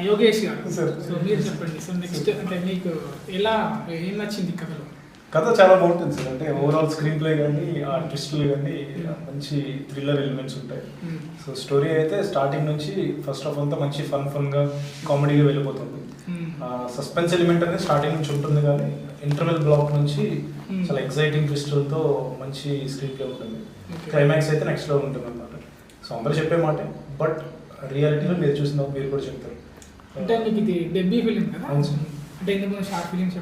యోగేష్ గారు, సో మీరు చెప్పండి. సో నెక్స్ట్ అంటే మీకు ఎలా ఏం నచ్చింది కథలో? కథ చాలా బాగుంటుంది సార్. అంటే ఓవరాల్ స్క్రీన్ ప్లే కానీ ఆ ట్విస్టులు కానీ మంచి థ్రిల్లర్ ఎలిమెంట్స్ ఉంటాయి. సో స్టోరీ అయితే స్టార్టింగ్ నుంచి ఫస్ట్ ఆఫ్ అంతా మంచి ఫన్గా కామెడీగా వెళ్ళిపోతుంది. సస్పెన్స్ ఎలిమెంట్ అనేది స్టార్టింగ్ నుంచి ఉంటుంది, కానీ ఇంటర్వెల్ బ్లాక్ నుంచి చాలా ఎక్సైటింగ్ ట్విస్టులతో మంచి స్క్రీన్ ప్లే ఉంటుంది. క్లైమాక్స్ అయితే నెక్స్ట్ లో ఉంటుంది అన్నమాట. సో అందరూ చెప్పే మాట, బట్ రియాలిటీలో మీరు చూసిన మీరు కూడా చెప్తారు. అంటే మీకు ఇది డెబ్యూ ఫిలిం కదా? అంటే ఇందులో షార్ట్ ఫిలిమ్స్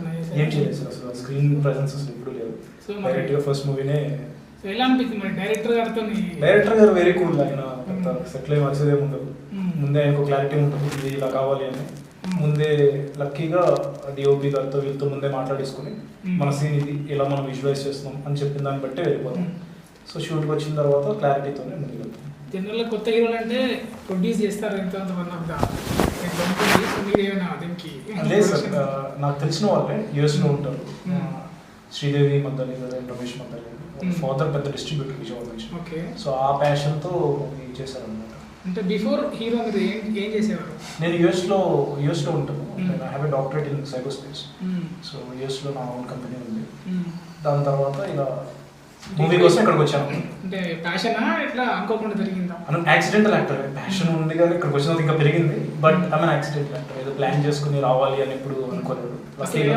ఏం చేయలేదు సార్, అసలు స్క్రీన్ ప్రెజెన్స్ అసలు ఎప్పుడు లేదు. సో డైరెక్ట్గా ఫస్ట్ మూవీనే. సో ఎలా అనిపించింది మరి డైరెక్టర్ గారితో? డైరెక్టర్ గారు వెరీ కూల్. ఆయన పెద్ద సెటిల్ అయ్యి మనిషిదే ఉండదు. ముందే ఆయనకు క్లారిటీ ఉంటుంది, ఇది ఇలా కావాలి అని. ముందే లక్కీగా డిఓపి గారితో వీళ్ళతో ముందే మాట్లాడేసుకుని మన సీన్ ఇది ఇలా మనం విజువలైజ్ చేస్తున్నాం అని చెప్పిన దాన్ని బట్టే వెళ్ళిపోతాం. సో షూట్కి వచ్చిన తర్వాత క్లారిటీతోనే ముందుకు వెళ్తాం. జనరల్గా కొత్త హీరోలు అంటే ప్రొడ్యూస్ చేస్తారు ఎంతో వన్ ఆఫ్ ద. లేదు సార్, నాకు తెలిసిన వాళ్ళే యూఎస్లో ఉంటారు. శ్రీదేవి మద్దలి గారు, రమేష్ మద్దలి ఫాదర్ పెద్ద డిస్ట్రిబ్యూటర్ విజయవాడ నుంచి. సో ఆ ప్యాషన్తో చేశారనమాట. అంటే బిఫోర్ హీరో మీరు ఏం చేసేవారు? నేను యూఎస్లో ఉంటాను. నేను have a doctorate in cyber space. So యూఎస్లో నా ఓన్ కంపెనీ ఉంది. దాని తర్వాత ఇలా మూవీ కోసం ఇక్కడికి వచ్చాను. అంటే ప్యాషనా ఎట్లా అనుకోకుండా జరిగిందా? Accidental actor. ప్యాషన్ ఉంది కానీ ఇక్కడికి వచ్చినంత ఇంకా పెరిగింది. But I mean accidental actor. ఏదో ప్లాన్ చేసుకుని రావాలి అని ఎప్పుడు అనుకోలేదు.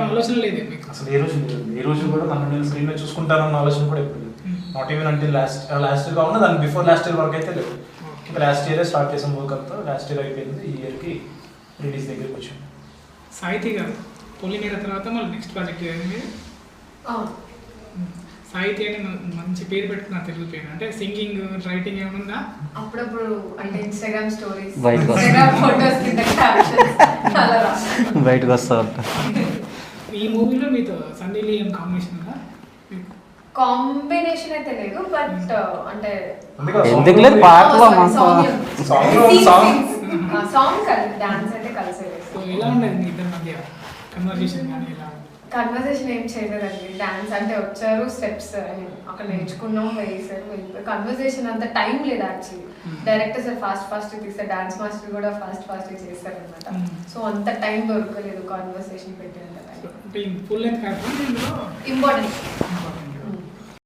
ఆలోచన లేదు అసలు ఏ రోజు లేదు. ఏ రోజు కూడా నన్ను నేను స్క్రీన్ మీద చూసుకుంటానన్న ఆలోచన కూడా ఎప్పుడు లేదు. నాట్ ఈవెన్ అంటే లాస్ట్ ఇయర్ కాకుండా దాని బిఫోర్ లాస్ట్ ఇయర్ వరకు అయితే లేదు. ఇంకా లాస్ట్ ఇయరే స్టార్ట్ చేసాం వర్క్ అంతా. లాస్ట్ ఇయర్ అయిపోయింది. ఈ ఇయర్కి రిలీజ్ దగ్గరికి వచ్చాం. సాహితీ గారు పొలిమేర తర్వాత మళ్ళీ నెక్స్ట్ ప్రాజెక్ట్ ఏది? సాహితీ అని మంచి పేరు పెట్టుకున్నా తెలుగు పేరు. అంటే సింగింగ్ రైటింగ్ ఏమన్నా అప్పుడప్పుడు అంటే ఇన్స్టాగ్రామ్ స్టోరీస్ బయటకు వస్తా ఉంటా. ఈ మూవీలో మీతో సన్నీ లియోన్ కాంబినేషన్ ఉందా? కాంబినేషన్ అయితే లేదు, బట్ అంటే ఎందుకు లేదు, పాటలో సాంగ్ కలిసి డాన్స్ అయితే కలిసి. సో ఎలా ఉండేది మీ ఇద్దరి మధ్య కన్వర్జేషన్ కానీ? ఎలా కన్వర్సేషన్ ఏం చేయలేదండి. డాన్స్ అంటే వచ్చారు, స్టెప్స్ అక్కడ నేర్చుకున్నాం, వేసారు, వెళ్ళిపోయి. కన్వర్సేషన్ అంత టైం లేదు యాక్చువల్లీ. డైరెక్టర్ సార్ ఫాస్ట్ తీస్తారు, డాన్స్ మాస్టర్ కూడా ఫాస్ట్ చేస్తారు అనమాట. సో అంత టైం దొరకలేదు కన్వర్సేషన్ పెట్టేంత టైం. Full length important